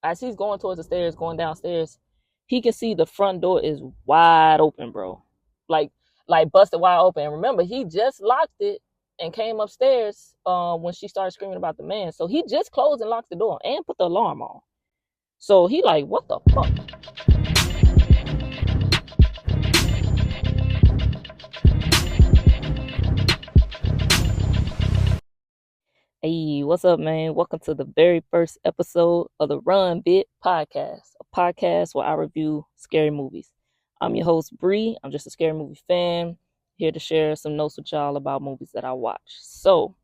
as he's going towards the stairs, going downstairs, he can see the front door is wide open, bro. Like like busted wide open. And remember, he just locked it and came upstairs when she started screaming about the man. So he just closed and locked the door and put the alarm on. So he like, what the fuck? Hey, what's up, man? Welcome to the very first episode of the Run Bih podcast, a podcast where I review scary movies. I'm your host, Bree. I'm just a scary movie fan, here to share some notes with y'all about movies that I watch. So,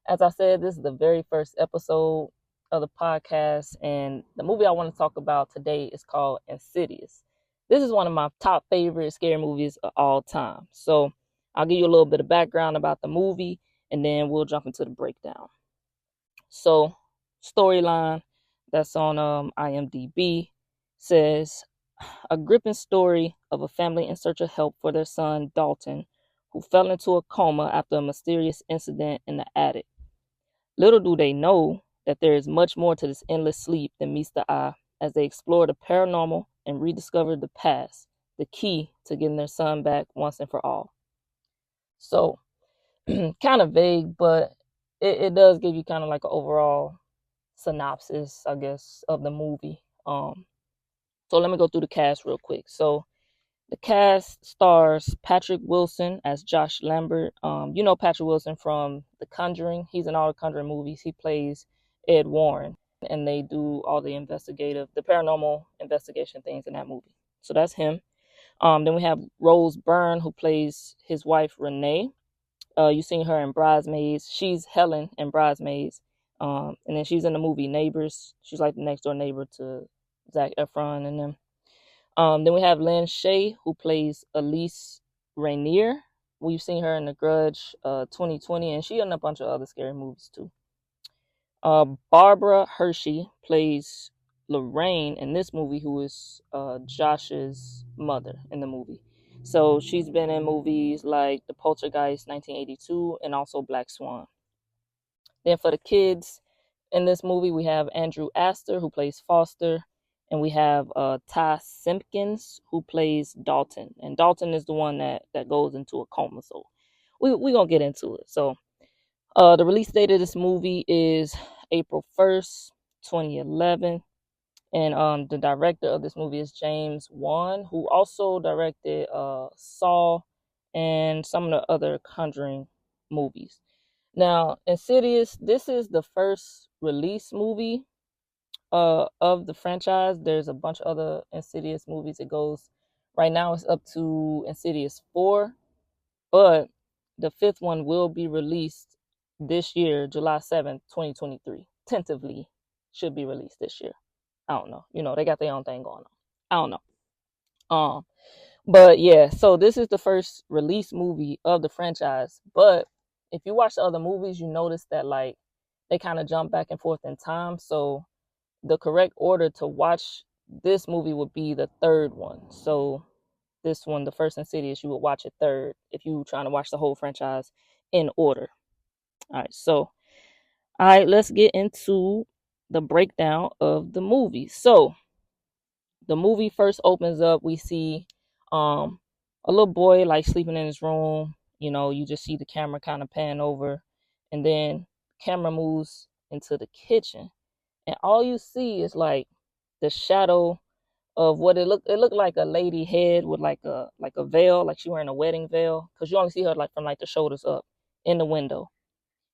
as I said, this is the very first episode of the podcast, and the movie I want to talk about today is called Insidious. This is one of my top favorite scary movies of all time. So, I'll give you a little bit of background about the movie, and then we'll jump into the breakdown. So, storyline that's on IMDb says a gripping story of a family in search of help for their son Dalton, who fell into a coma after a mysterious incident in the attic. Little do they know that there is much more to this endless sleep than meets the eye as they explore the paranormal and rediscover the past, the key to getting their son back once and for all. So, kind of vague, but it does give you kind of like an overall synopsis, I guess, of the movie. So let me go through the cast real quick. So the cast stars Patrick Wilson as Josh Lambert. You know Patrick Wilson from The Conjuring. He's in all the Conjuring movies. He plays Ed Warren, and they do all the paranormal investigation things in that movie. So that's him. Then we have Rose Byrne, who plays his wife Renee. You've seen her in Bridesmaids. She's Helen in Bridesmaids. And then she's in the movie Neighbors. She's like the next door neighbor to Zac Efron and them. Then we have Lynn Shay, who plays Elise Rainier. We've seen her in The Grudge 2020, and she in a bunch of other scary movies too. Barbara Hershey plays Lorraine in this movie, who is Josh's mother in the movie. So she's been in movies like The Poltergeist 1982 and also Black Swan. Then for the kids in this movie, we have Andrew Astor, who plays Foster, and we have Ty Simpkins, who plays Dalton. And Dalton is the one that goes into a coma. So we're going to get into it. So the release date of this movie is April 1st, 2011. And the director of this movie is James Wan, who also directed Saw and some of the other Conjuring movies. Now, Insidious, this is the first release movie of the franchise. There's a bunch of other Insidious movies. It goes, right now it's up to Insidious 4, but the fifth one will be released this year, July 7th, 2023. Tentatively should be released this year. I don't know. You know, they got their own thing going on. I don't know. But yeah, so this is the first release movie of the franchise. But if you watch the other movies, you notice that like they kind of jump back and forth in time. So the correct order to watch this movie would be the third one. So this one, the first Insidious, you would watch it third if you were trying to watch the whole franchise in order. All right, let's get into the breakdown of the movie. So the movie first opens up, we see a little boy like sleeping in his room. You know, you just see the camera kind of pan over, and then camera moves into the kitchen, and all you see is like the shadow of what it looked like a lady head with like a veil, like she wearing a wedding veil, because you only see her like from like the shoulders up in the window,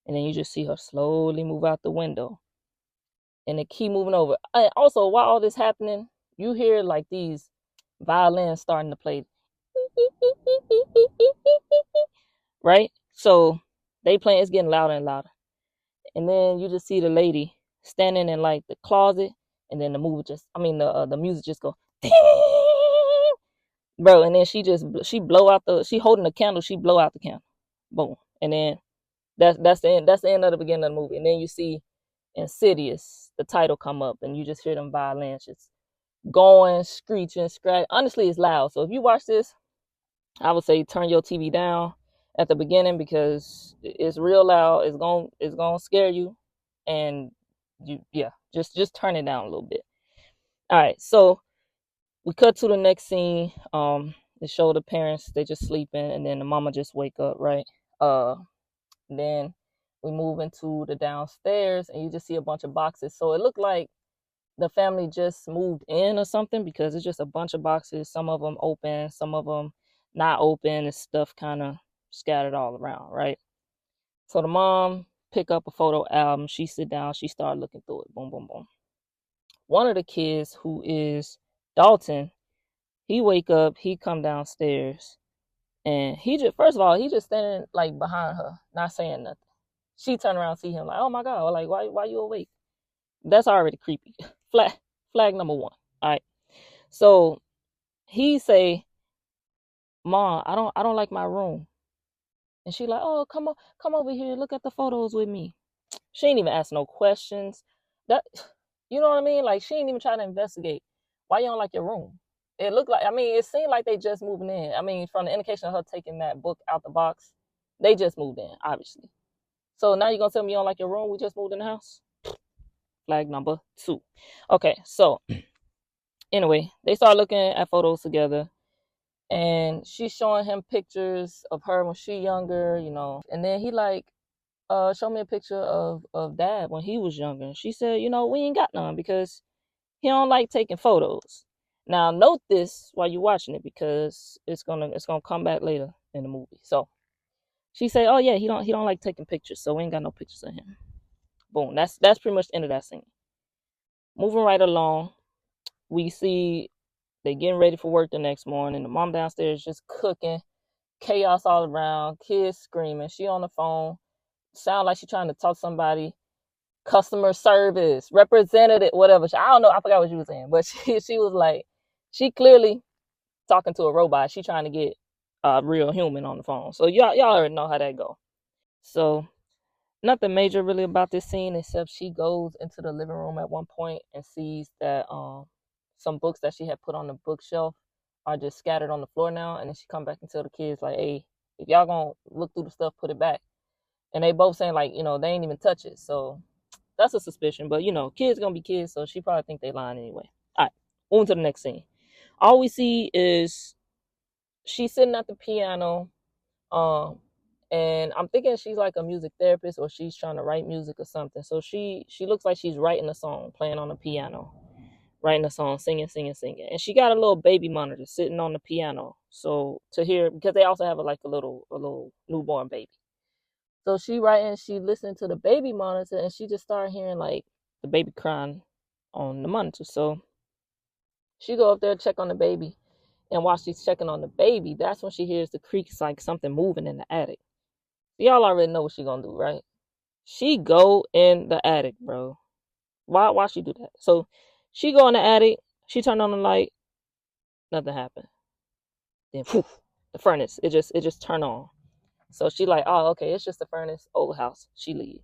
and then you just see her slowly move out the window, and it keep moving over. And also, while all this happening, you hear like these violins starting to play, right? So they playing, it's getting louder and louder, and then you just see the lady standing in like the closet, and then the music just go, bro, and then she blow out she holding the candle, she blow out the candle, boom, and then that's the end of the beginning of the movie, and then you see Insidious, the title come up, and you just hear them violins just going, screeching, scratch. Honestly, it's loud. So if you watch this, I would say turn your TV down at the beginning because it's real loud. It's gonna scare you, and just turn it down a little bit. All right, so we cut to the next scene. They show the parents, they just sleeping, and then the mama just wake up, right? Then we move into the downstairs, and you just see a bunch of boxes. So it looked like the family just moved in or something, because it's just a bunch of boxes. Some of them open, some of them not open, and stuff kind of scattered all around, right? So the mom pick up a photo album. She sit down. She start looking through it. Boom, boom, boom. One of the kids, who is Dalton, he wake up. He come downstairs, and he just, first of all, he just standing like behind her, not saying nothing. She turn around, see him, like, oh my god, like, why you awake? That's already creepy. Flag number one. All right. So he say, Mom, I don't like my room. And she like, oh, come over here, look at the photos with me. She ain't even ask no questions. That, you know what I mean? Like, she ain't even trying to investigate why you don't like your room. It looked like, I mean, it seemed like they just moving in. I mean, from the indication of her taking that book out the box, they just moved in, obviously. So now you're gonna tell me you don't like your room? We just moved in the house. Flag number 2. Okay, so anyway, they start looking at photos together, and she's showing him pictures of her when she younger, you know. And then he like, show me a picture of dad when he was younger. And she said, you know, we ain't got none because he don't like taking photos. Now note this while you're watching it, because it's gonna come back later in the movie. So she said, oh yeah, he don't like taking pictures, so we ain't got no pictures of him. Boom. That's pretty much the end of that scene. Moving right along, we see they getting ready for work the next morning. The mom downstairs just cooking, chaos all around, kids screaming. She on the phone, sound like she trying to talk to somebody. Customer service, representative, whatever. I don't know. I forgot what she was saying, but she was like, she clearly talking to a robot. She trying to get a real human on the phone. So y'all already know how that go. So nothing major really about this scene, except she goes into the living room at one point and sees that some books that she had put on the bookshelf are just scattered on the floor now. And then she come back and tell the kids like, hey, if y'all gonna look through the stuff, put it back. And they both saying like, you know, they ain't even touch it. So that's a suspicion, but you know, kids gonna be kids, so she probably think they lying anyway. All right, moving to the next scene. All we see is she's sitting at the piano, um, and I'm thinking she's like a music therapist, or she's trying to write music or something. So she looks like she's writing a song, playing on the piano, writing a song, singing, and she got a little baby monitor sitting on the piano, so to hear, because they also have like a little newborn baby. So she writing, she listening to the baby monitor, and she just started hearing like the baby crying on the monitor. So she go up there, check on the baby, and while she's checking on the baby, that's when she hears the creaks, like something moving in the attic. Y'all already know what she gonna do, right? She go in the attic, bro. Why she do that? So she go in the attic, she turned on the light, nothing happened. Then whew, the furnace, it just turned on. So she like, oh, okay, it's just the furnace, old house. She leave.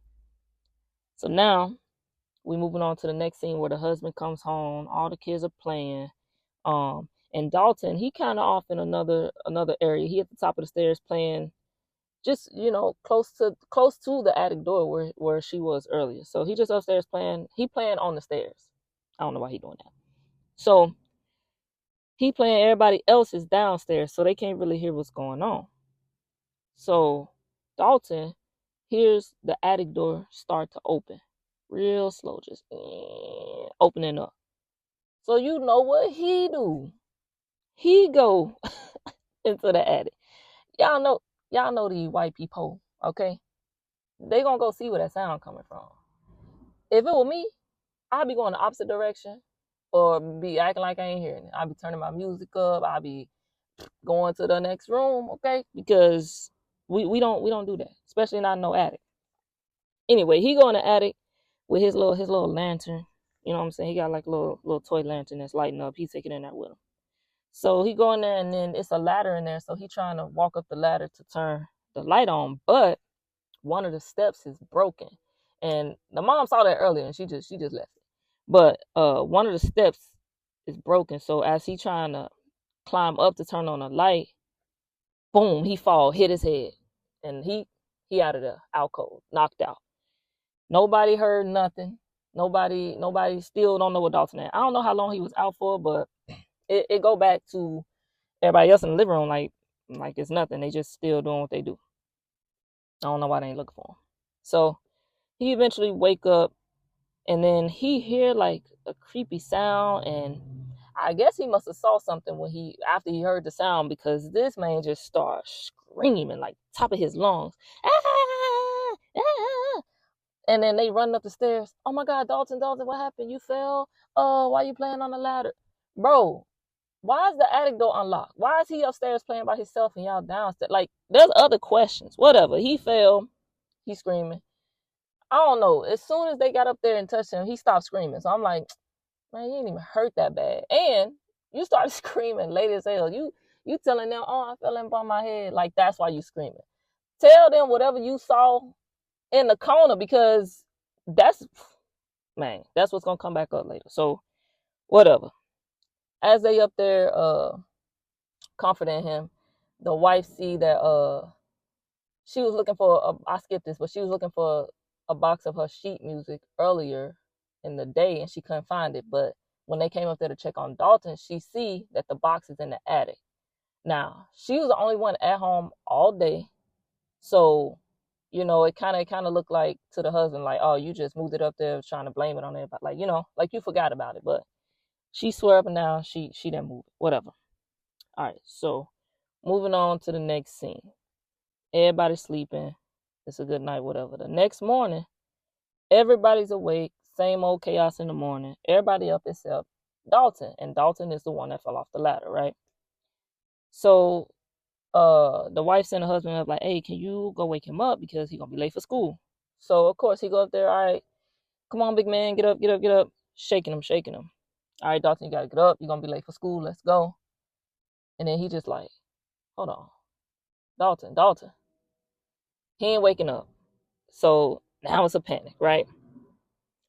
So now we moving on to the next scene where the husband comes home, all the kids are playing. And Dalton, he kind of off in another area. He at the top of the stairs playing, just, you know, close to the attic door where she was earlier. So he just upstairs playing. He playing on the stairs. I don't know why he doing that. So he playing, everybody else is downstairs, so they can't really hear what's going on. So Dalton hears the attic door start to open real slow, just opening up. So you know what he do? He go into the attic. Y'all know these white people, okay? They gonna go see where that sound coming from. If it were me, I'd be going the opposite direction, or be acting like I ain't hearing it. I'd be turning my music up. I'd be going to the next room, okay? Because we don't do that, especially not in no attic. Anyway, he go in the attic with his little lantern. You know what I'm saying? He got like a little toy lantern that's lighting up. He's taking it in there with him. So he go in there, and then it's a ladder in there. So he trying to walk up the ladder to turn the light on, but one of the steps is broken. And the mom saw that earlier, and she just left it. But one of the steps is broken. So as he trying to climb up to turn on the light, boom, he fall, hit his head, and he out of the alcove, knocked out. Nobody heard nothing. Nobody still don't know what Dalton at. I don't know how long he was out for, but it go back to everybody else in the living room like it's nothing. They just still doing what they do. I don't know why they ain't looking for him. So he eventually wake up, and then he hear like a creepy sound, and I guess he must have saw something after he heard the sound, because this man just starts screaming like top of his lungs. Ah, ah. And then they run up the stairs. Oh my God, Dalton, what happened? You fell? Oh, why you playing on the ladder? Bro, why is the attic door unlocked? Why is he upstairs playing by himself and y'all downstairs? Like, there's other questions. Whatever. He fell. He's screaming. I don't know. As soon as they got up there and touched him, he stopped screaming. So I'm like, man, you ain't even hurt that bad. And you started screaming late as hell. You telling them, oh, I fell in by my head. Like, that's why you screaming. Tell them whatever you saw in the corner, because that's what's gonna come back up later. So whatever. As they up there comforting him, the wife see that she was looking for I skipped this, but she was looking for a box of her sheet music earlier in the day, and she couldn't find it. But when they came up there to check on Dalton, she see that the box is in the attic. Now, she was the only one at home all day, so it kind of looked like to the husband like, oh, you just moved it up there trying to blame it on everybody, like like you forgot about it. But she swear up and down she didn't move it. Whatever. All right, so moving on to the next scene. Everybody's sleeping. It's a good night, whatever. The next morning, everybody's awake. Same old chaos in the morning. Everybody up except Dalton. And Dalton is the one that fell off the ladder, right? So the wife sent the husband up like, hey, can you go wake him up, because he's gonna be late for school. So of course he go up there. All right, come on, big man, get up, shaking him. All right, Dalton, you gotta get up, you're gonna be late for school, let's go. And then he just like, hold on, Dalton, he ain't waking up. So now it's a panic, right?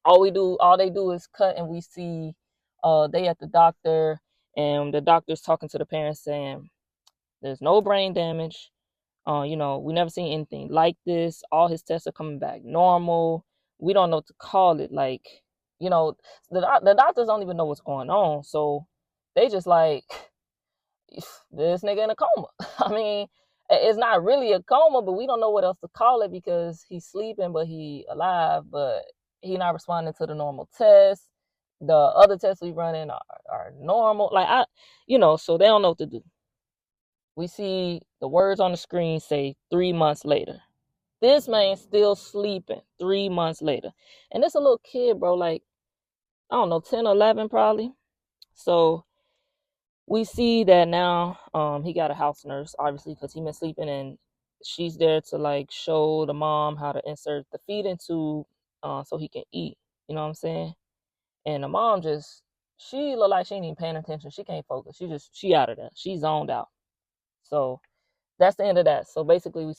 All they do is cut, and we see they at the doctor, and the doctor's talking to the parents saying there's no brain damage. We never seen anything like this. All his tests are coming back normal. We don't know what to call it. Like, the doctors don't even know what's going on. So they just like, this nigga in a coma. I mean, it's not really a coma, but we don't know what else to call it, because he's sleeping, but he alive, but he not responding to the normal tests. The other tests we running are normal. Like, so they don't know what to do. We see the words on the screen say 3 months later. This man's still sleeping 3 months later. And it's a little kid, bro, like, I don't know, 10 or 11 probably. So we see that now he got a house nurse, obviously, because he been sleeping, and she's there to like show the mom how to insert the feeding tube so he can eat. You know what I'm saying? And the mom she look like she ain't even paying attention. She can't focus. She out of there. She zoned out. So that's the end of that. So basically we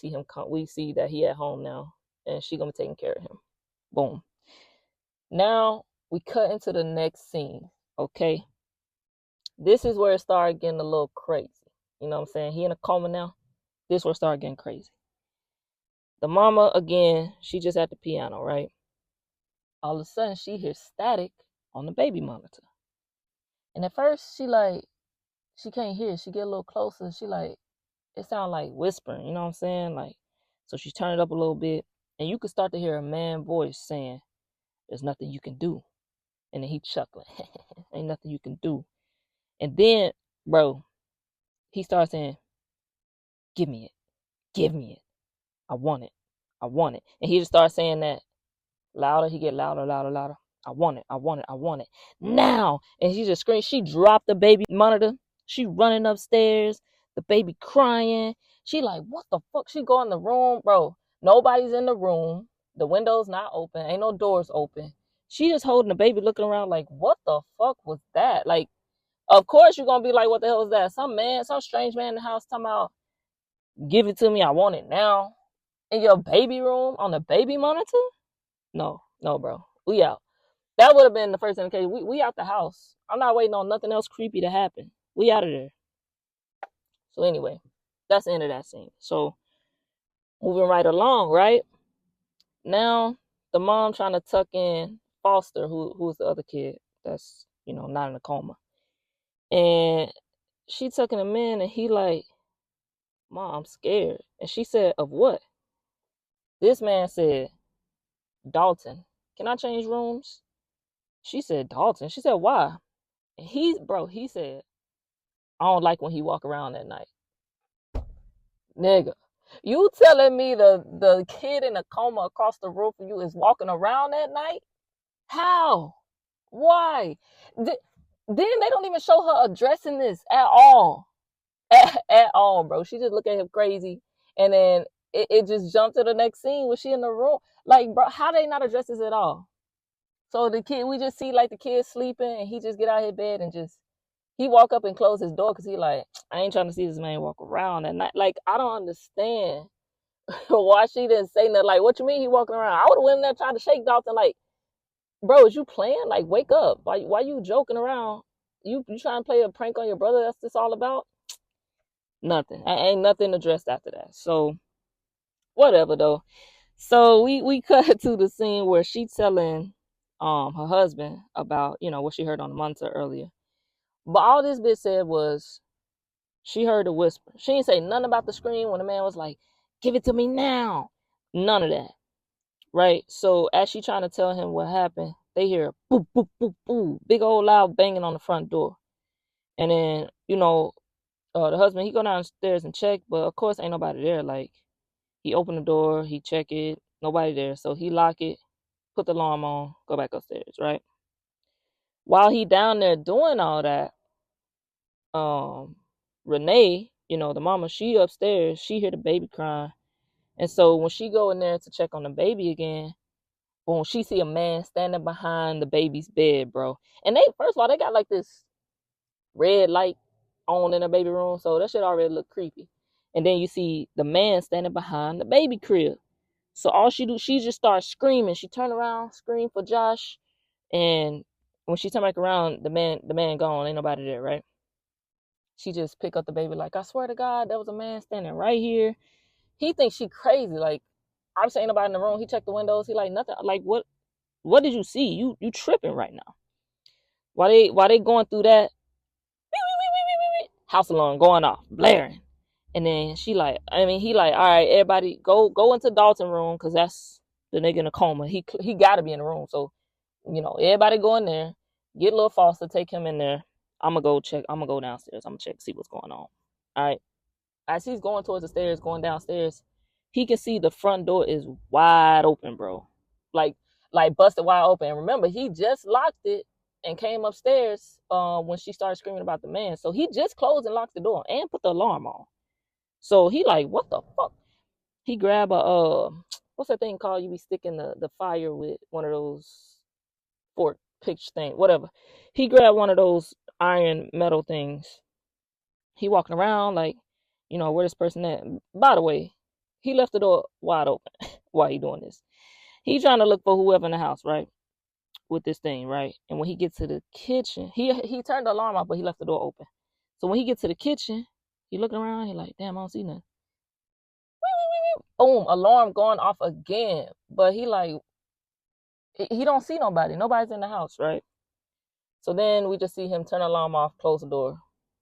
see that he at home now, and she gonna be taking care of him. Boom. Now we cut into the next scene. Okay. This is where it started getting a little crazy. You know what I'm saying? He in a coma now. This is where it started getting crazy. The mama, again, she just at the piano, right? All of a sudden, she hears static on the baby monitor. And at first, she can't hear. She get a little closer. She like, it sounds like whispering, you know what I'm saying? Like, so she turned it up a little bit, and you could start to hear a man's voice saying, there's nothing you can do. And then he chuckling, ain't nothing you can do. And then, bro, he starts saying, give me it. I want it. And he just starts saying that louder. He get louder. I want it. Now. And she just screamed. She dropped the baby monitor. She running upstairs. The baby crying. She like, what the fuck? She go in the room. Bro, nobody's in the room. The window's not open. Ain't no doors open. She just holding the baby, looking around like, what the fuck was that? Like, of course you're going to be like, what the hell is that? Some strange man in the house talking about, give it to me. I want it now. In your baby room on the baby monitor? No, bro. We out. That would have been the first indication. We out the house. I'm not waiting on nothing else creepy to happen. We out of there. So anyway, that's the end of that scene. So moving right along, right? Now the mom trying to tuck in Foster, who's the other kid that's, not in a coma. And she tucking him in, and he like, Mom, I'm scared. And she said, of what? This man said, Dalton, can I change rooms? She said, Dalton. She said, why? And he said, I don't like when he walk around at night. Nigga, you telling me the kid in a coma across the room from you is walking around at night? How? Why? Then they don't even show her addressing this at all. At all, bro. She just look at him crazy. And then it just jumped to the next scene when she in the room. Like, bro, how they not address this at all? So the kid, we just see like the kid sleeping, and he just get out of his bed and he walk up and close his door because he like, I ain't trying to see this man walk around at night. Like, I don't understand why she didn't say nothing. Like, what you mean he walking around? I would have went in there trying to shake Dalton. Like, bro, is you playing? Like, wake up. Why you joking around? You trying to play a prank on your brother? That's this all about? Nothing. Ain't nothing addressed after that. So whatever though. So we cut to the scene where she telling her husband about, what she heard on the monitor earlier. But all this bitch said was she heard a whisper. She didn't say nothing about the scream when the man was like, give it to me now. None of that. Right? So as she trying to tell him what happened, they hear a boop, boop, boop, boop, big old loud banging on the front door. And then, the husband, he go downstairs and check, but of course ain't nobody there. Like, he opened the door, he check it, nobody there. So he lock it, put the alarm on, go back upstairs, right? While he down there doing all that, Renee, the mama, she upstairs, she hear the baby crying. And so when she go in there to check on the baby again, boom, she see a man standing behind the baby's bed, bro. And they, first of all, they got like this red light on in the baby room, so that shit already look creepy. And then you see the man standing behind the baby crib. So all she do, she just starts screaming. She turn around, scream for Josh, and when she turn back around, the man gone. Ain't nobody there, right? She just pick up the baby like, I swear to God, there was a man standing right here. He thinks she crazy. Like, I'm saying nobody in the room. He checked the windows. He like, nothing. Like, what did you see? You tripping right now. While they going through that, house alarm going off, blaring. And then he like, all right, everybody go into Dalton room, because that's the nigga in a coma. He got to be in the room. So, everybody go in there, get little Foster, take him in there. I'm going to go check. I'm going to go downstairs. I'm going to check, see what's going on. All right. As he's going towards the stairs, going downstairs, he can see the front door is wide open, bro. Like busted wide open. And remember, he just locked it and came upstairs when she started screaming about the man. So he just closed and locked the door and put the alarm on. So he like, what the fuck? He grab a what's that thing called? You be sticking the fire with one of those fork pitch thing, whatever. He grabbed one of those iron metal things. He walking around like, where this person at? By the way, he left the door wide open while he doing this. He trying to look for whoever in the house, right? With this thing, right? And when he gets to the kitchen, he turned the alarm off, but he left the door open. So when he gets to the kitchen, he looking around, he like, damn, I don't see nothing. Boom, alarm going off again. But he like, he don't see nobody. Nobody's in the house, right? So then we just see him turn the alarm off, close the door,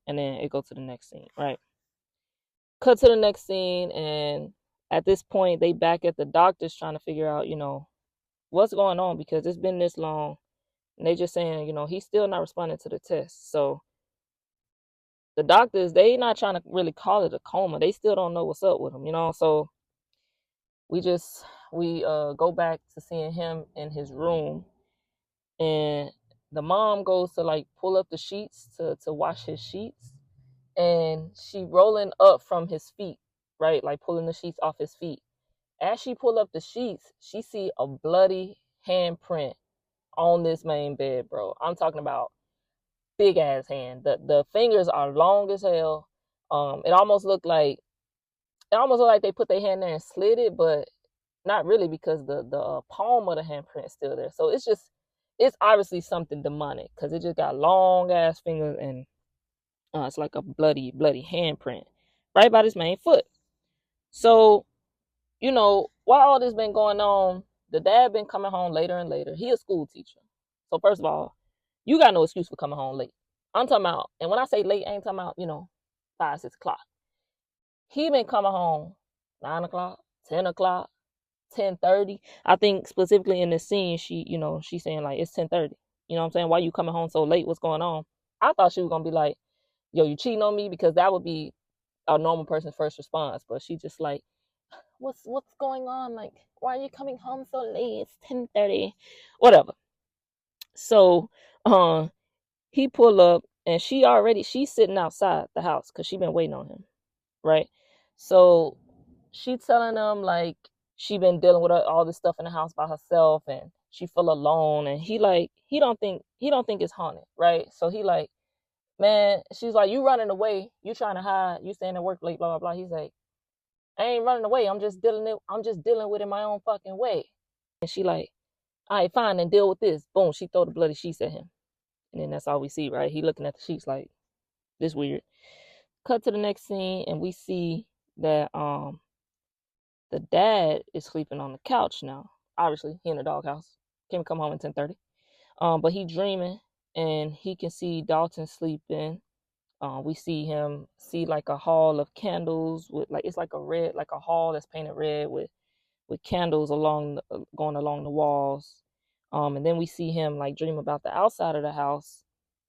and then it goes to the next scene, right? Cut to the next scene, and at this point, they back at the doctors trying to figure out, what's going on, because it's been this long. And they just saying, he's still not responding to the test. So the doctors, they not trying to really call it a coma. They still don't know what's up with him, So we go back to seeing him in his room, and the mom goes to like pull up the sheets to wash his sheets, and she rolling up from his feet, right? Like pulling the sheets off his feet. As she pull up the sheets, she see a bloody handprint on this main bed, bro. I'm talking about big ass hand. The fingers are long as hell. It almost looked like they put their hand there and slid it, but not really, because the palm of the handprint is still there. So it's obviously something demonic, because it just got long ass fingers, and it's like a bloody handprint right by this main foot. So, while all this been going on, the dad been coming home later and later. He a school teacher. So first of all, you got no excuse for coming home late. I'm talking about, and when I say late, I ain't talking about, 5, 6 o'clock. He been coming home 9 o'clock, 10 o'clock, 10:30. I think specifically in this scene, she's saying like it's 10:30. You know what I'm saying? Why you coming home so late? What's going on? I thought she was gonna be like, yo, you cheating on me, because that would be a normal person's first response. But she just like, what's going on? Like, why are you coming home so late? It's 10:30. Whatever. So he pull up, and she's sitting outside the house because she been waiting on him, right? So she telling him like she been dealing with all this stuff in the house by herself, and she feel alone, and he don't think it's haunted, right? So he like, man, she's like, you running away, you trying to hide, you staying at work late, blah blah blah. He's like, I ain't running away, I'm just dealing with it my own fucking way. And she like, all right, fine, then deal with this. Boom, she throw the bloody sheets at him. And then that's all we see, right? He looking at the sheets like, this weird. Cut to the next scene, and we see that the dad is sleeping on the couch now. Obviously, he in the doghouse. Can't come home at 10:30. But he dreaming, and he can see Dalton sleeping. We see him see like a hall of candles with like, it's like a hall that's painted red with candles going along the walls. And then we see him like dream about the outside of the house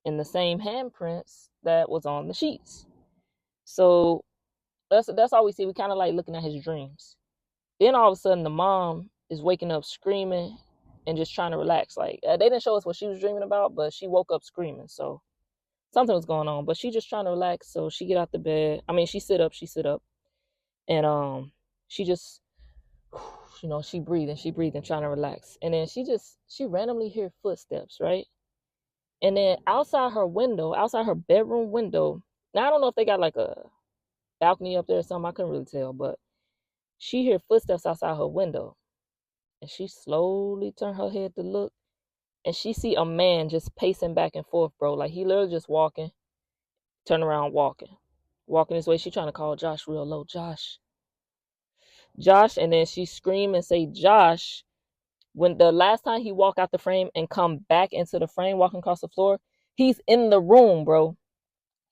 in the same handprints that was on the sheets. So that's all we see. We kind of like looking at his dreams. Then all of a sudden, the mom is waking up screaming and just trying to relax. Like, they didn't show us what she was dreaming about, but she woke up screaming. So something was going on, but she just trying to relax. So she get out the bed. I mean, she sit up, and she just, she breathing, trying to relax. And then she randomly hear footsteps, right? And then outside her bedroom window. Now I don't know if they got like a balcony up there or something. I couldn't really tell, but she hear footsteps outside her window, and she slowly turn her head to look, and she see a man just pacing back and forth, bro. Like, he literally just walking, turn around, walking this way. She trying to call Josh real low, Josh, and then she scream and say, Josh. When the last time he walk out the frame and come back into the frame, walking across the floor, he's in the room, bro.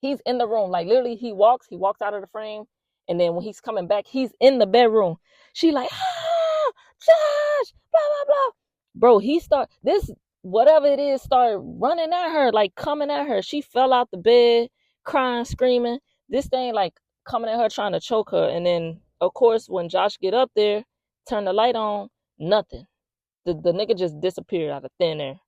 He's in the room. Like, literally, he walks out of the frame, and then when he's coming back, he's in the bedroom. She like, Josh, blah blah blah. Bro, whatever it is, started running at her, like coming at her. She fell out the bed, crying, screaming. This thing like coming at her, trying to choke her. And then, of course, when Josh get up there, turn the light on, nothing. The nigga just disappeared out of thin air.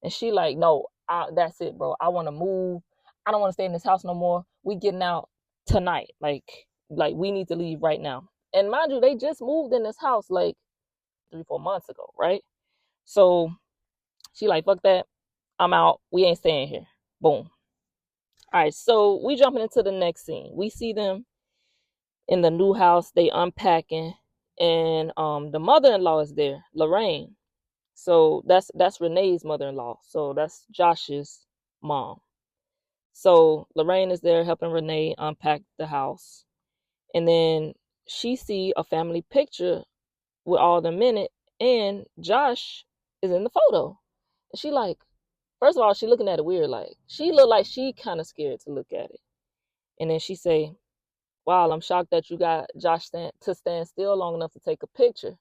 And she like, no, that's it, bro. I want to move. I don't want to stay in this house no more. We getting out tonight. Like we need to leave right now. And mind you, they just moved in this house like 3-4 months ago, right? So she like, fuck that. I'm out. We ain't staying here. Boom. All right, so we jumping into the next scene. We see them in the new house. They unpacking, and the mother-in-law is there, Lorraine. So that's Renee's mother-in-law. So that's Josh's mom. So Lorraine is there helping Renee unpack the house. And then she see a family picture with all them in it, and Josh is in the photo. And she like, first of all, she looking at it weird. Like, she look like she kind of scared to look at it. And then she say, wow, I'm shocked that you got Josh to stand still long enough to take a picture.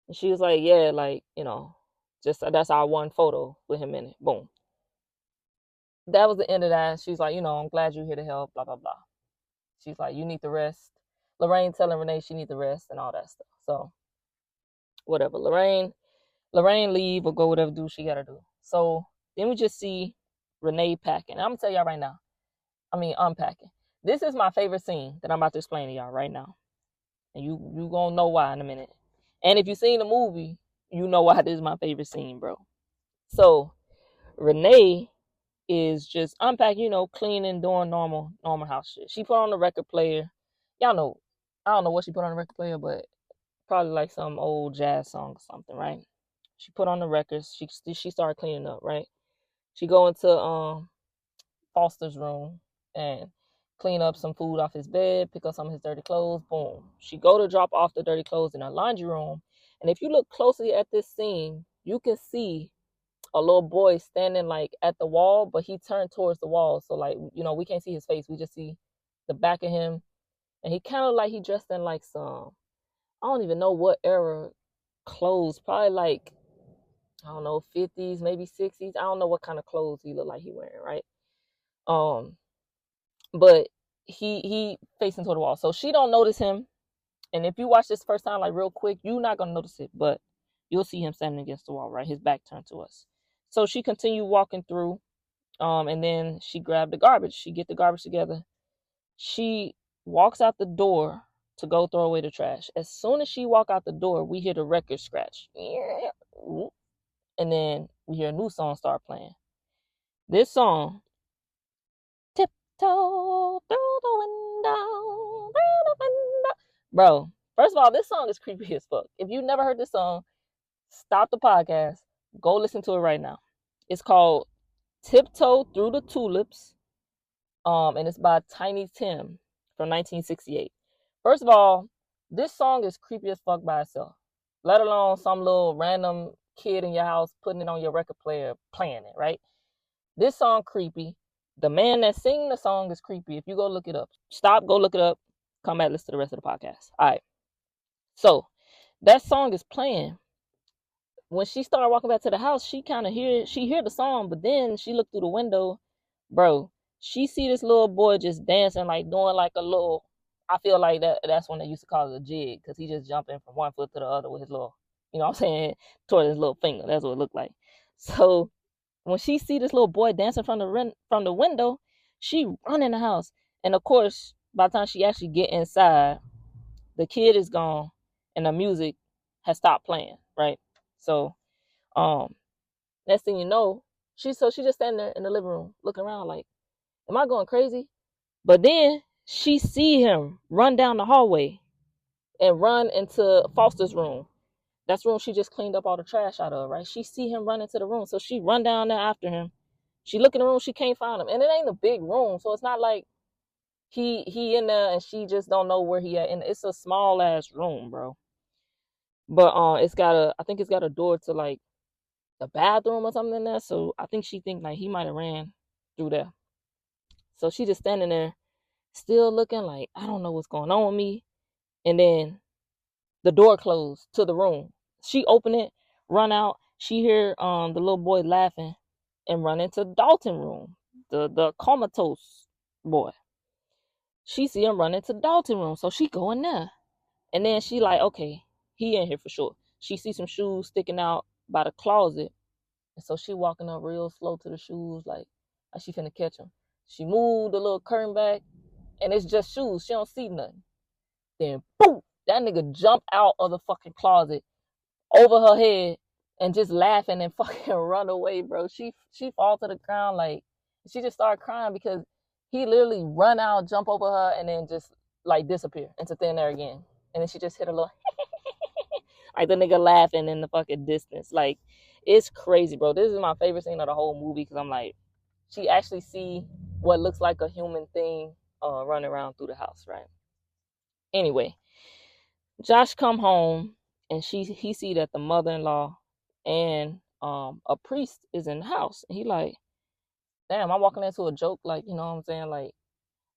And she was like, yeah, like, just that's our one photo with him in it. Boom. That was the end of that. She's like, I'm glad you're here to help, blah, blah, blah. She's like, you need to rest. Lorraine telling Renee she needs to rest and all that stuff. So, whatever. Lorraine leave or go whatever do she gotta do. So, then we just see Renee packing. I'm gonna tell y'all right now. Unpacking. This is my favorite scene that I'm about to explain to y'all right now. And you gonna know why in a minute. And if you've seen the movie, you know why this is my favorite scene, bro. So, Renee is just unpacking, cleaning, doing normal house shit. She put on the record player. Y'all know, I don't know what she put on the record player, but probably like some old jazz song or something, right? She put on the records. She started cleaning up, right? She go into Foster's room and clean up some food off his bed, pick up some of his dirty clothes. Boom. She go to drop off the dirty clothes in her laundry room, And if you look closely at this scene, you can see a little boy standing like at the wall, but he turned towards the wall. So like, we can't see his face. We just see the back of him. And he kind of like he dressed in like some, I don't even know what era clothes, probably like, I don't know, 50s, maybe 60s. I don't know what kind of clothes he looked like he wearing, right? But he facing toward the wall. So she don't notice him. And if you watch this first time, like real quick, you're not gonna notice it, but you'll see him standing against the wall, right? His back turned to us. So she continued walking through, and then she grabbed the garbage. She get the garbage together. She walks out the door to go throw away the trash. As soon as she walk out the door, we hear the record scratch. And then we hear a new song start playing. This song, Tiptoe Through the Window, Through the Window. Bro, first of all, this song is creepy as fuck. If you've never heard this song, stop the podcast. Go listen to it right now. It's called Tiptoe Through the Tulips. And it's by Tiny Tim from 1968. First of all, this song is creepy as fuck by itself. Let alone some little random kid in your house putting it on your record player, playing it, right? This song creepy. The man that sing the song is creepy. If you go look it up, stop, go look it up, come back, listen to the rest of the podcast. All right. So that song is playing. When she started walking back to the house, she kind of hear the song, but then she looked through the window, bro. She see this little boy just dancing, like doing like a little. I feel like that's when they used to call it a jig, because he just jumping from one foot to the other with his little, you know what I'm saying, toward his little finger. That's what it looked like. So when she see this little boy dancing from the window, she run in the house, and of course, by the time she actually get inside, the kid is gone, and the music has stopped playing, right? So, next thing you know, she just standing there in the living room looking around like, am I going crazy? But then she see him run down the hallway and run into Foster's room. That's the room she just cleaned up all the trash out of, right? She see him run into the room, so she run down there after him. She look in the room, she can't find him, and it ain't a big room, so it's not like he in there and she just don't know where he at. And it's a small ass room, bro. But I think it's got a door to like the bathroom or something in there. So I think she think like he might have ran through there. So she just standing there, still looking like, I don't know what's going on with me. And then the door closed to the room. She open it, run out. She hear the little boy laughing and run into Dalton room, the comatose boy. She see him run into Dalton room, so she go in there. And then she like, okay, he in here for sure. She see some shoes sticking out by the closet. And so she walking up real slow to the shoes, like she finna catch him. She moved the little curtain back, and it's just shoes. She don't see nothing. Then, boom, that nigga jump out of the fucking closet over her head and just laughing and fucking run away, bro. She fall to the ground, like, she just started crying because he literally run out, jump over her, and then just, like, disappear into thin air again. And then she just hit a little, like the nigga laughing in the fucking distance. Like, it's crazy, bro. This is my favorite scene of the whole movie because I'm like, she actually see what looks like a human thing running around through the house, right? Anyway, Josh come home and he see that the mother-in-law and a priest is in the house. And he like, damn, I'm walking into a joke, like, you know what I'm saying? Like,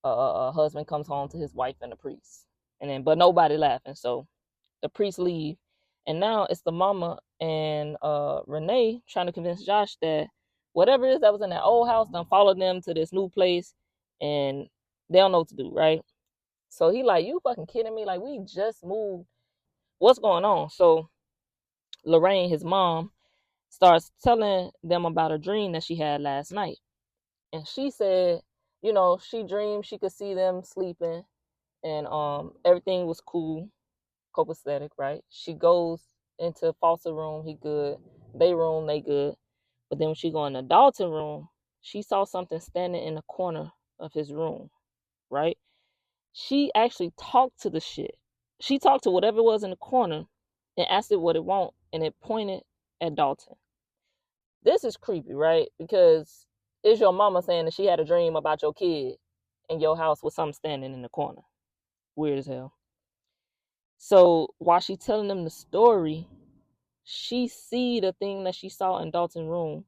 a husband comes home to his wife and the priest. And then, but nobody laughing. So the priest leave. And now it's the mama and Renee trying to convince Josh that whatever it is that was in that old house done followed them to this new place and they don't know what to do, right? So he like, you fucking kidding me? Like, we just moved. What's going on? So Lorraine, his mom, starts telling them about a dream that she had last night. And she said, you know, she dreamed she could see them sleeping and everything was cool, copacetic, right? She goes into Foster room, he good. They room, they good. But then when she go in the Dalton room, she saw something standing in the corner of his room, right? She actually talked to the shit. She talked to whatever it was in the corner and asked it what it want, and it pointed at Dalton. This is creepy, right? Because it's your mama saying that she had a dream about your kid in your house with something standing in the corner. Weird as hell. So while she telling them the story, she see the thing that she saw in Dalton's room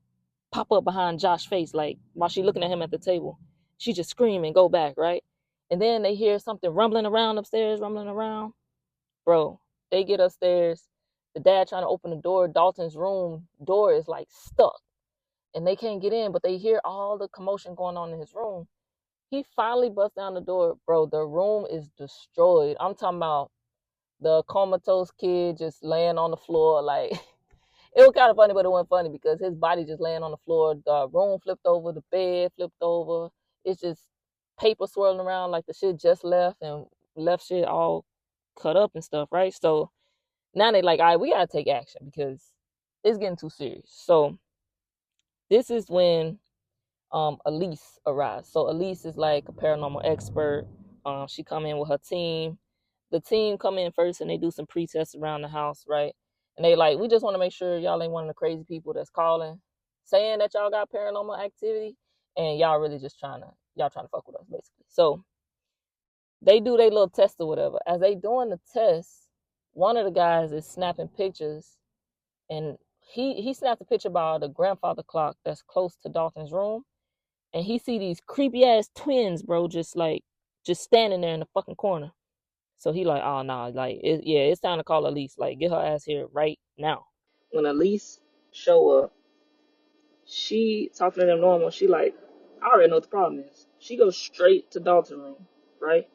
pop up behind Josh's face, like while she looking at him at the table. She just scream and go back, right? And then they hear something rumbling around upstairs, rumbling around. Bro, they get upstairs. The dad trying to open the door. Dalton's room door is like stuck. And they can't get in, but they hear all the commotion going on in his room. He finally busts down the door. Bro, the room is destroyed. I'm talking about the comatose kid just laying on the floor. Like, it was kind of funny, but it wasn't funny because his body just laying on the floor. The room flipped over, the bed flipped over. It's just paper swirling around like the shit just left and left shit all cut up and stuff, right? So now they like, all right, we gotta take action because it's getting too serious. So this is when Elise arrives. So Elise is like a paranormal expert. She come in with her team. The team come in first and they do some pre-tests around the house, right? And they like, we just want to make sure y'all ain't one of the crazy people that's calling, saying that y'all got paranormal activity, and y'all really just trying to fuck with us, basically. So they do their little test or whatever. As they doing the test, one of the guys is snapping pictures, and he snapped a picture about the grandfather clock that's close to Dalton's room, and he see these creepy ass twins, bro, just standing there in the fucking corner. So he like, oh nah, like it's time to call Elise. Like, get her ass here right now. When Elise show up, she talking to them normal. She like, I already know what the problem is. She goes straight to Dalton's room, right?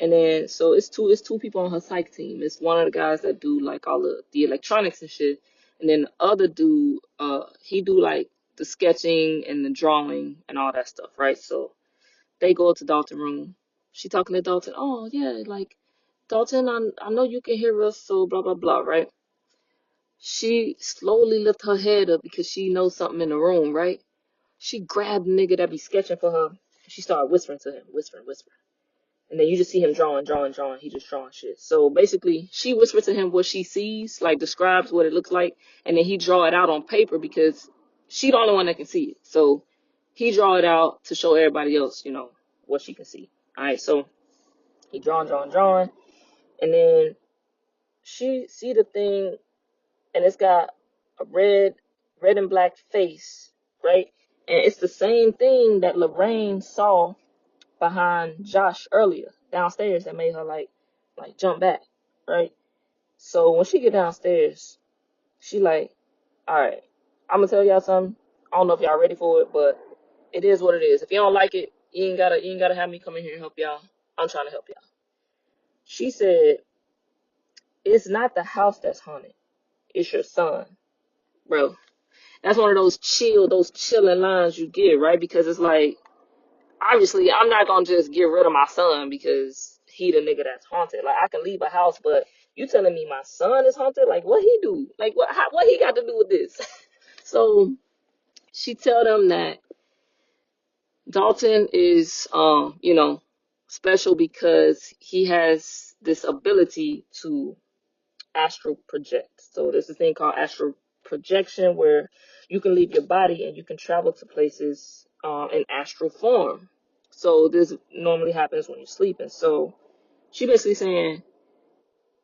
And then so it's two people on her psych team. It's one of the guys that do like all the electronics and shit, and then the other dude, he do like the sketching and the drawing and all that stuff, right? So they go to Dalton's room. She talking to Dalton. Oh yeah, like Dalton, I know you can hear us, so blah blah blah, right? She slowly lift her head up because she knows something in the room, right? She grabbed the nigga that be sketching for her. She started whispering to him, whispering. And then you just see him drawing. He just drawing shit. So basically, she whispers to him what she sees, like describes what it looks like, and then he draw it out on paper because she the only one that can see it. So he draw it out to show everybody else, what she can see. All right, so he drawing, and then she see the thing, and it's got a red and black face, right? And it's the same thing that Lorraine saw behind Josh earlier downstairs that made her like jump back, right? So when she get downstairs, she like, all right, I'm gonna tell y'all something. I don't know if y'all ready for it, but it is what it is. If you don't like it, you ain't gotta have me come in here and help y'all. I'm trying to help y'all. She said, it's not the house that's haunted. It's your son, bro. That's one of those chilling lines you get, right? Because it's like, obviously, I'm not gonna just get rid of my son because he the nigga that's haunted. Like, I can leave a house, but you telling me my son is haunted? Like, what he do? Like, what he got to do with this? So she tell them that Dalton is, special because he has this ability to astral project. So there's a thing called astral projection where you can leave your body and you can travel to places in astral form. So this normally happens when you're sleeping. So she basically saying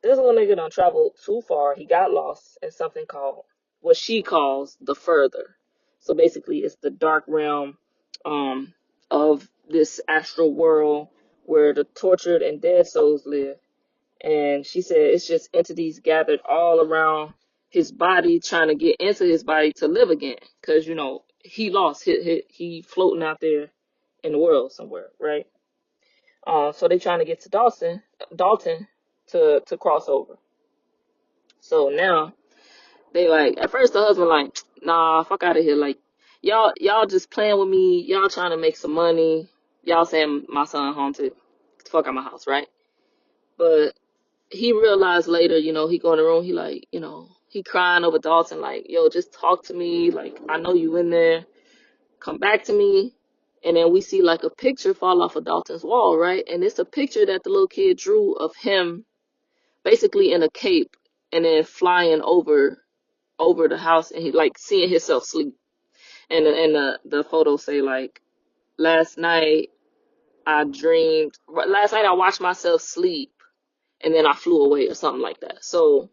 this little nigga don't travel too far. He got lost in something called what she calls the further. So basically it's the dark realm of this astral world where the tortured and dead souls live. And she said it's just entities gathered all around his body trying to get into his body to live again. Because, he lost. He floating out there in the world somewhere, right? So they trying to get to Dalton to cross over. So now they like, at first the husband like, nah, fuck out of here. Like, y'all just playing with me. Y'all trying to make some money. Y'all saying my son haunted. Get the fuck out my house, right? But he realized later, he go in the room, he like, he crying over Dalton, like, yo, just talk to me, like, I know you in there, come back to me. And then we see like a picture fall off of Dalton's wall, right? And it's a picture that the little kid drew of him basically in a cape and then flying over the house, and he like seeing himself sleep. And the photo say like, last night I watched myself sleep, and then I flew away or something like that. So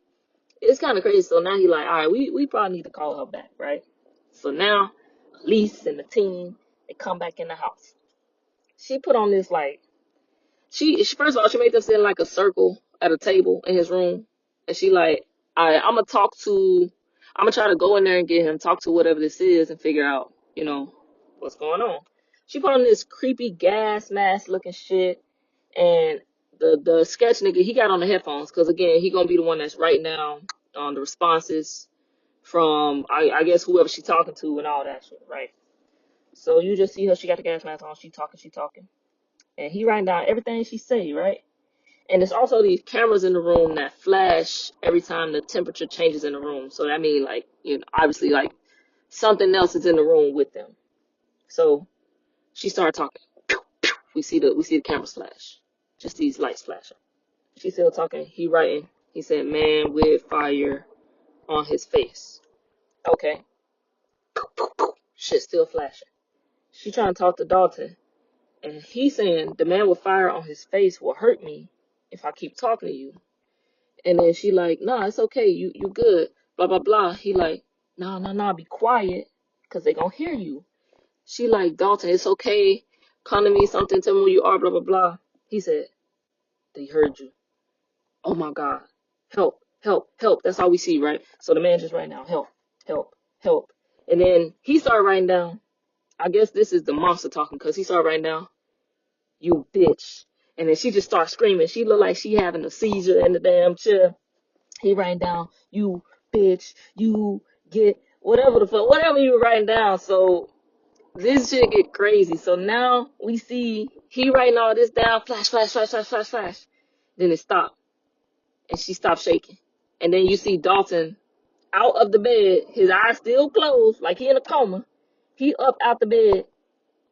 it's kind of crazy. So now he like, all right, we probably need to call her back, right? So now Elise and the team, they come back in the house. She put on this like, she first of all, she made them sit in like a circle at a table in his room, and she like, all right, I'm gonna try to go in there and get him, talk to whatever this is, and figure out, what's going on. She put on this creepy gas mask looking shit, and the sketch nigga, he got on the headphones, because again, he gonna be the one that's writing down on the responses from, I guess, whoever she talking to and all that shit, right? So you just see her, she got the gas mask on, she talking. And he writing down everything she say, right? And there's also these cameras in the room that flash every time the temperature changes in the room. So that means, like, obviously, like, something else is in the room with them. So she started talking. We see the cameras flash. Just these lights flashing. She's still talking. He writing. He said, "Man with fire on his face." Okay. Shit still flashing. She trying to talk to Dalton. And he's saying, "The man with fire on his face will hurt me if I keep talking to you." And then she like, "Nah, it's okay. You good. Blah, blah, blah." He like, "Nah, be quiet. Because they gonna hear you." She like, "Dalton, it's okay. Come to me, something, tell me who you are, blah, blah, blah." He said, "They heard you. Oh my God. Help, help, help." That's all we see, right? So the man just writing down, "Help, help, help." And then he started writing down, I guess this is the monster talking, because he started writing down, "You bitch." And then she just starts screaming. She looked like she having a seizure in the damn chair. He writing down, "You bitch, you get," whatever the fuck, whatever you were writing down. So this shit get crazy. So now we see he writing all this down, flash, flash, flash, flash, flash, flash. Then it stopped. And she stopped shaking. And then you see Dalton out of the bed, his eyes still closed, like he in a coma. He up out the bed,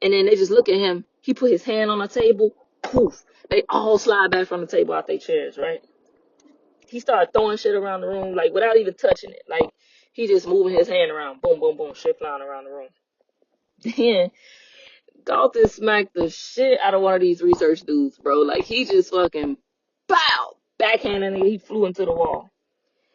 and then they just look at him. He put his hand on the table, poof. They all slide back from the table out their chairs, right? He started throwing shit around the room, like, without even touching it. Like, he just moving his hand around, boom, boom, boom, shit flying around the room. Then Dalton smacked the shit out of one of these research dudes, bro. Like, he just fucking, bow, backhanded nigga, he flew into the wall.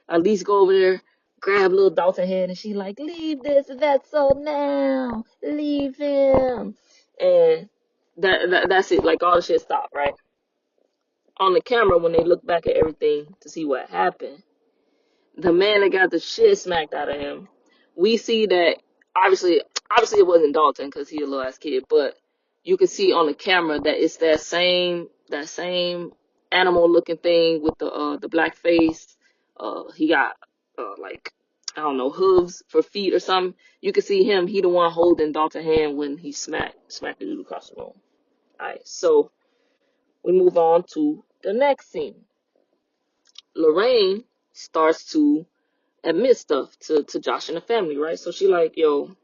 Elise go over there, grab little Dalton head, and she like, "Leave this vessel now. Leave him." And that's it. Like, all the shit stopped, right? On the camera, when they look back at everything to see what happened, the man that got the shit smacked out of him, we see that obviously it wasn't Dalton because he a little ass kid, but you can see on the camera that it's that same animal looking thing with the black face. He got like, I don't know, hooves for feet or something. You can see him. He the one holding Dalton's hand when he smacked the dude across the room. All right, so we move on to the next scene. Lorraine starts to admit stuff to Josh and the family, right? So she like, "Yo,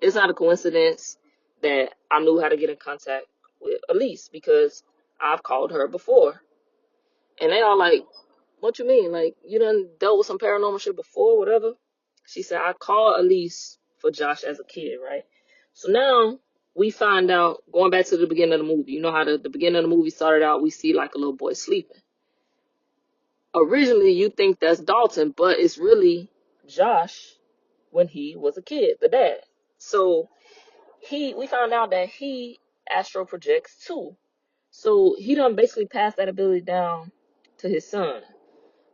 it's not a coincidence that I knew how to get in contact with Elise because I've called her before." And they all like, "What you mean? Like, you done dealt with some paranormal shit before, whatever?" She said, "I called Elise for Josh as a kid, right?" So now we find out, going back to the beginning of the movie, you know how the beginning of the movie started out, we see like a little boy sleeping. Originally, you think that's Dalton, but it's really Josh when he was a kid, the dad. So we found out that he astral projects too. So he done basically passed that ability down to his son.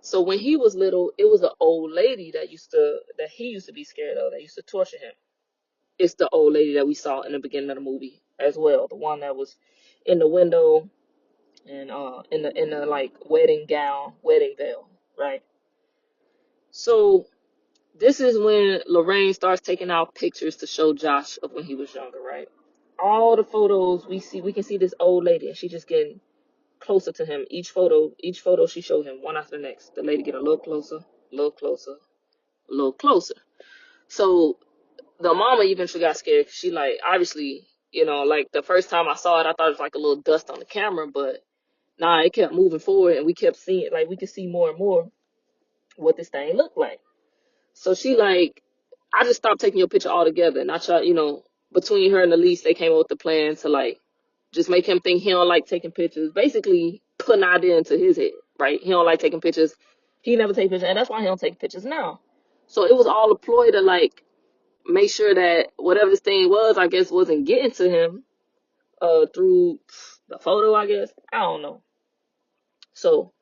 So when he was little, it was an old lady that he used to be scared of, that used to torture him. It's the old lady that we saw in the beginning of the movie as well, the one that was in the window and in the like wedding gown, wedding veil, right? So this is when Lorraine starts taking out pictures to show Josh of when he was younger, right? All the photos we can see this old lady, and she just getting closer to him. Each photo she showed him, one after the next. The lady get a little closer, a little closer, a little closer. So the mama eventually got scared. She like, obviously, like the first time I saw it, I thought it was like a little dust on the camera, but nah, it kept moving forward, and we kept seeing, like, we could see more and more what this thing looked like. So she like, "I just stopped taking your picture altogether." And I tried, between her and Elise, they came up with the plan to like just make him think he don't like taking pictures. Basically, put an idea into his head. right? He don't like taking pictures. He never take pictures, and that's why he don't take pictures now. So it was all a ploy to like make sure that whatever this thing was, I guess, wasn't getting to him through the photo, I guess. I don't know. So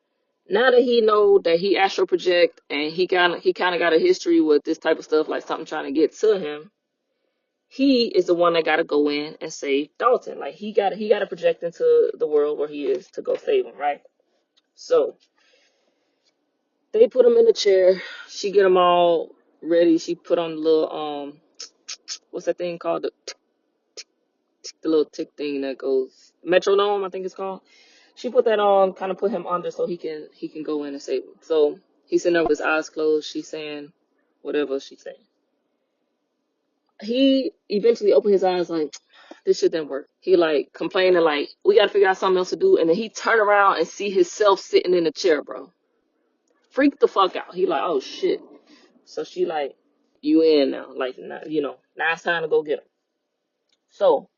now that he know that he astral project and he kind of got a history with this type of stuff, like something trying to get to him, he is the one that got to go in and save Dalton. Like he got to project into the world where he is to go save him, right? So they put him in the chair. She get him all ready. She put on the little what's that thing called? The little tick thing that goes metronome, I think it's called. She put that on, kind of put him under so he can go in and save him. So he's sitting there with his eyes closed. She's saying whatever she's saying. He eventually opened his eyes like, this shit didn't work. He like complaining like, we gotta figure out something else to do. And then he turned around and see himself sitting in the chair, bro. Freaked the fuck out. He like, oh shit. So she like, you in now. Like, now it's time to go get him. So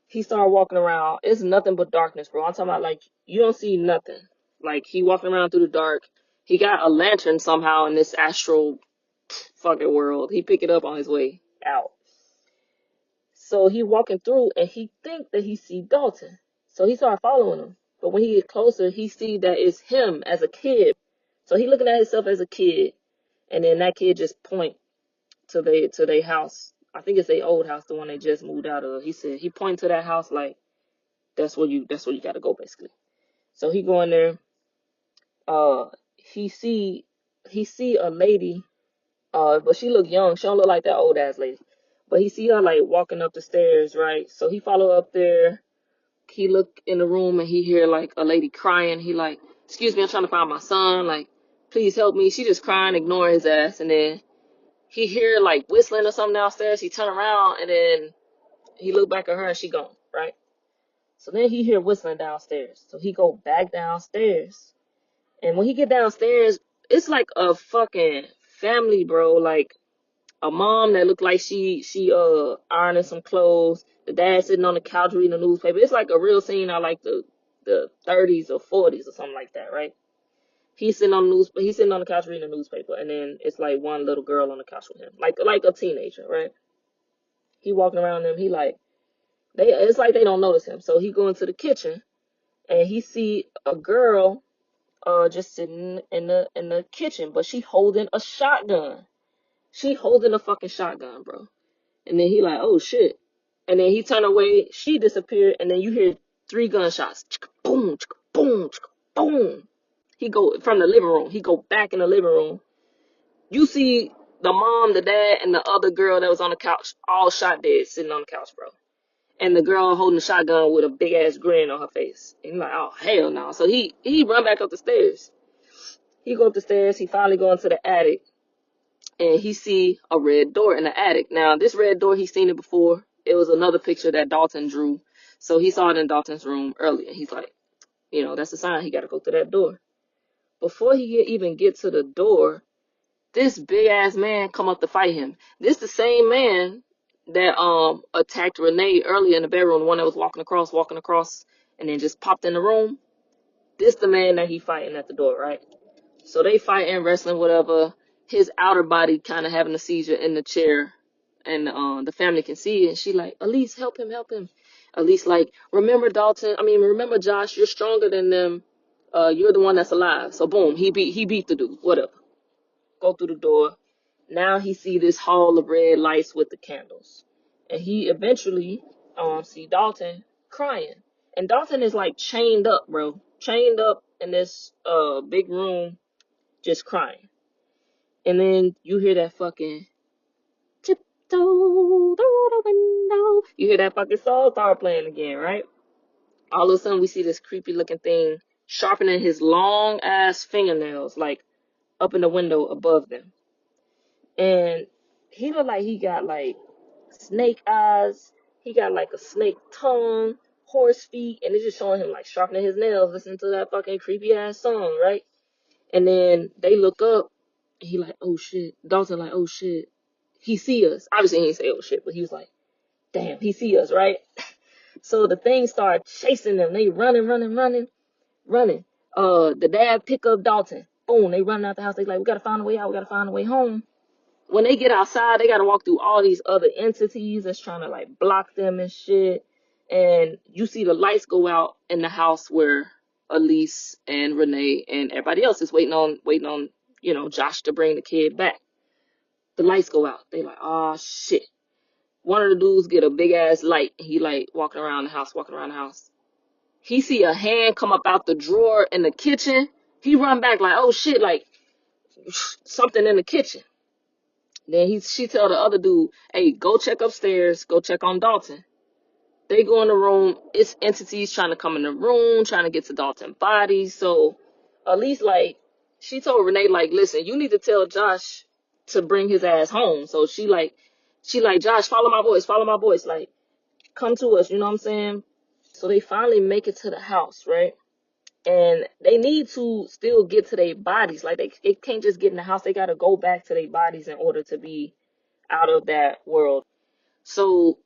he started walking around. It's nothing but darkness, bro. I'm talking about like, you don't see nothing. Like, he walking around through the dark. He got a lantern somehow in this astral fucking world. He picked it up on his way out. So he walking through and he think that he see Dalton. So he started following him. But when he get closer, he see that it's him as a kid. So he looking at himself as a kid. And then that kid just point to their house. I think it's their old house, the one they just moved out of. He said he pointed to that house like that's where you gotta go basically. So he go in there. He see a lady. But she look young. She don't look like that old ass lady. But he see her like walking up the stairs, right? So he follow up there. He look in the room and he hear like a lady crying. He like, excuse me, I'm trying to find my son. Like, please help me. She just crying, ignoring his ass. And then he hear like whistling or something downstairs. He turn around and then he look back at her and she gone, right? So then he hear whistling downstairs. So he go back downstairs. And when he get downstairs, it's like a fucking family, bro. Like a mom that looked like she ironing some clothes. The dad sitting on the couch reading a newspaper. It's like a real scene out like the 30s or 40s or something like that, right? He's sitting on the couch reading a newspaper, and then it's like one little girl on the couch with him, like a teenager, right? He walking around them. He like it's like they don't notice him. So he go into the kitchen, and he see a girl just sitting in the kitchen, but she holding a shotgun. She holding a fucking shotgun, bro. And then he like, oh shit. And then he turned away, she disappeared, and then you hear 3 gunshots. Boom, boom, boom. He go from the living room. He go back in the living room. You see the mom, the dad, and the other girl that was on the couch, all shot dead, sitting on the couch, bro. And the girl holding the shotgun with a big ass grin on her face. And he's like, oh hell no. So he run back up the stairs. He go up the stairs. He finally go into the attic. And he see a red door in the attic. Now, this red door, he's seen it before. It was another picture that Dalton drew. So he saw it in Dalton's room earlier. He's like, that's a sign. He got to go through that door. Before he even get to the door, this big-ass man come up to fight him. This the same man that attacked Renee earlier in the bedroom, the one that was walking across, and then just popped in the room. This the man that he fighting at the door, right? So they fighting, wrestling, whatever. His outer body kind of having a seizure in the chair, and the family can see it. And she like, Elise, help him. Elise like, remember Josh, you're stronger than them. You're the one that's alive. So boom, he beat the dude. Whatever. Go through the door. Now he see this hall of red lights with the candles, and he eventually see Dalton crying. And Dalton is like chained up, bro, chained up in this big room, just crying. And then you hear that fucking tiptoe through the window. You hear that fucking song start playing again, right? All of a sudden we see this creepy looking thing sharpening his long ass fingernails, like up in the window above them. And he look like he got like snake eyes. He got like a snake tongue, horse feet, and it's just showing him like sharpening his nails, listening to that fucking creepy ass song, right? And then they look up. He like, oh shit. Dalton like, oh shit. He see us. Obviously he didn't say oh shit, but he was like, damn, he see us, right? So the thing started chasing them. They running. The dad pick up Dalton. Boom, they run out the house. They like, we gotta find a way out. We gotta find a way home. When they get outside, they gotta walk through all these other entities that's trying to like block them and shit. And you see the lights go out in the house where Elise and Renee and everybody else is waiting on, Josh to bring the kid back. The lights go out. They like, oh shit. One of the dudes get a big ass light. He like walking around the house. He see a hand come up out the drawer in the kitchen. He run back like, oh shit, like something in the kitchen. Then she tell the other dude, hey, go check upstairs, go check on Dalton. They go in the room. It's entities trying to come in the room, trying to get to Dalton's body. So at least like she told Renee, like, listen, you need to tell Josh to bring his ass home. So she like, Josh, follow my voice, like, come to us, you know what I'm saying? So they finally make it to the house, right? And they need to still get to their bodies. Like they can't just get in the house. They gotta go back to their bodies in order to be out of that world. So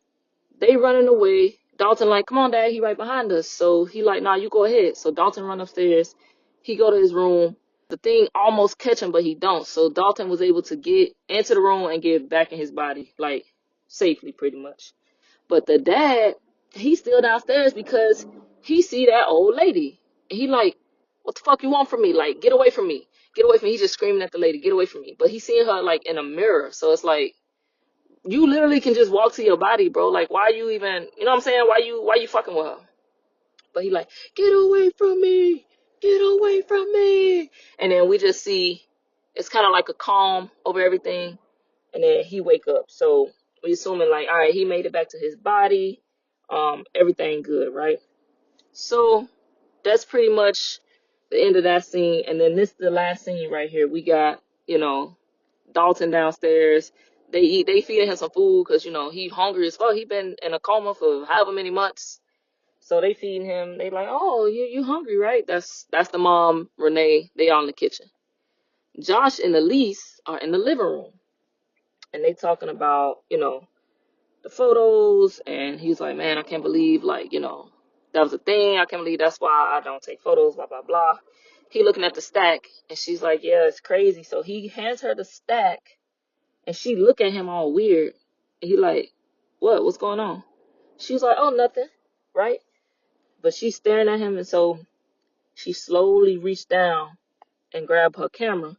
they running away. Dalton like, come on, Dad, he right behind us. So he like, nah, you go ahead. So Dalton run upstairs. He go to his room. The thing almost catch him, but he don't. So Dalton was able to get into the room and get back in his body, like safely, pretty much. But the dad, he's still downstairs because he see that old lady. And he like, what the fuck you want from me? Like, get away from me. Get away from me. He's just screaming at the lady, get away from me. But he's seeing her like in a mirror. So it's like, you literally can just walk to your body, bro. Like, why you even, you know what I'm saying? Why you fucking with her? But he like, get away from me. Get away from me. And then we just see, it's kind of like a calm over everything. And then he wake up. So we assuming like, all right, he made it back to his body. Everything good, right? So that's pretty much the end of that scene. And then this is the last scene right here. We got, Dalton downstairs. They feeding him some food because, he hungry as fuck. He been in a coma for however many months. So they feeding him. They like, oh, you hungry, right? That's the mom, Renee. They all in the kitchen. Josh and Elise are in the living room. And they talking about, the photos. And he's like, man, I can't believe, like, that was a thing. I can't believe that's why I don't take photos, blah, blah, blah. He looking at the stack. And she's like, yeah, it's crazy. So he hands her the stack. And she look at him all weird. And he like, what? What's going on? She's like, oh, nothing. Right? But she's staring at him. And so she slowly reached down and grabbed her camera.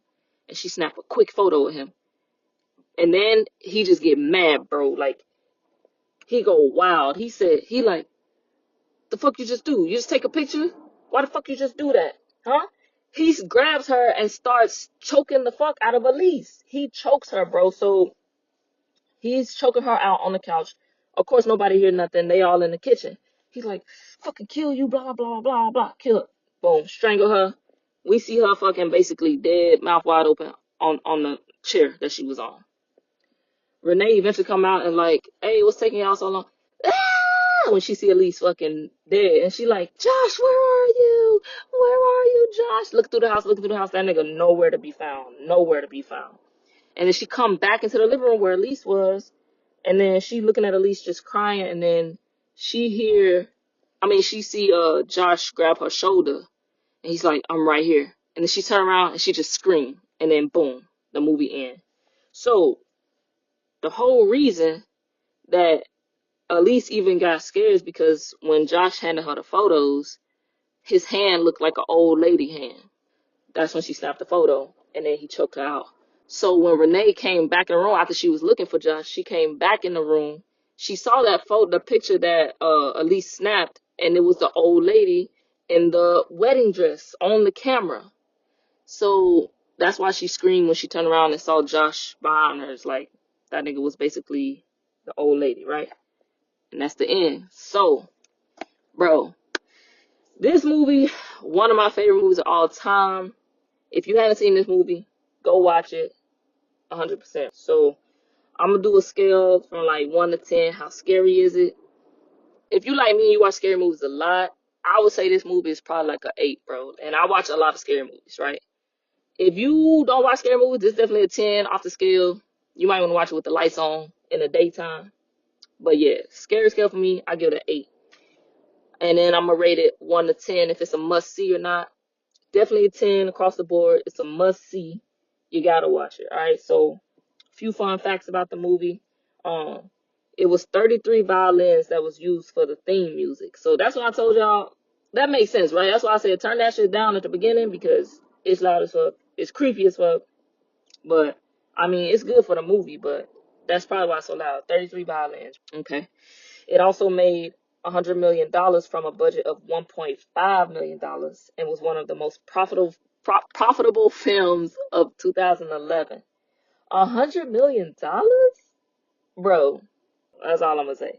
And she snapped a quick photo of him. And then he just get mad, bro. Like, he go wild. He like, the fuck you just do? You just take a picture? Why the fuck you just do that? Huh? He grabs her and starts choking the fuck out of Elise. He chokes her, bro. So he's choking her out on the couch. Of course, nobody hear nothing. They all in the kitchen. He's like, fucking kill you, blah, blah, blah, blah. Kill her. Boom. Strangle her. We see her fucking basically dead, mouth wide open on the chair that she was on. Renee eventually come out and like, hey, what's taking y'all so long? Ah! When she see Elise fucking dead. And she like, Josh, where are you? Where are you, Josh? Look through the house. That nigga nowhere to be found. And then she come back into the living room where Elise was. And then she looking at Elise just crying. And then she see Josh grab her shoulder. And he's like, I'm right here. And then she turn around and she just scream. And then boom, the movie ends. So the whole reason that Elise even got scared is because when Josh handed her the photos, his hand looked like an old lady hand. That's when she snapped the photo, and then he choked her out. So when Renee came back in the room after she was looking for Josh, she came back in the room. She saw that photo, the picture that Elise snapped, and it was the old lady in the wedding dress on the camera. So that's why she screamed when she turned around and saw Josh behind her. It's like, that nigga was basically the old lady, right? And that's the end. So, bro, this movie, one of my favorite movies of all time. If you haven't seen this movie, go watch it 100%. So, I'm going to do a scale from like 1 to 10. How scary is it? If you like me and you watch scary movies a lot, I would say this movie is probably like an 8, bro. And I watch a lot of scary movies, right? If you don't watch scary movies, it's definitely a 10 off the scale. You might want to watch it with the lights on in the daytime. But yeah, scary scale for me, I give it an 8. And then I'm going to rate it 1 to 10 if it's a must see or not. definitely a 10 across the board. It's a must see. You gotta watch it. All right. So, a few fun facts about the movie. Um, it was 33 violins that was used for the theme music. So that's what I told y'all. That makes sense, right? That's why I said turn that shit down at the beginning because it's loud as fuck. It's creepy as fuck. But I mean, it's good for the movie. But that's probably why it's so loud. 33 violins. Okay. It also made $100 million from a budget of $1.5 million and was one of the most profitable films of 2011. $100 million, bro. That's all I'm gonna say.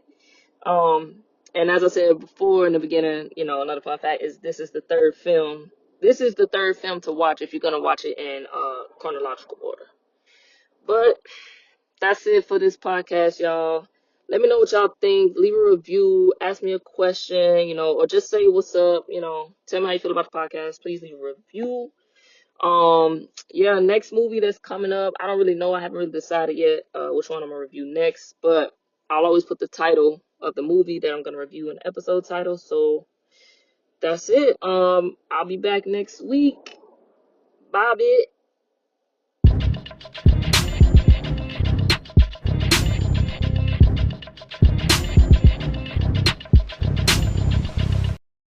Um, and as I said before in the beginning, another fun fact is this is the third film. This is the third film to watch if you're gonna watch it in chronological order. But that's it for this podcast, y'all. Let me know what y'all think. Leave a review. Ask me a question, or just say what's up. Tell me how you feel about the podcast. Please leave a review. Yeah, next movie that's coming up. I don't really know. I haven't really decided yet which one I'm gonna review next, but I'll always put the title of the movie that I'm gonna review in the episode title. So that's it. I'll be back next week. Bye, bitch.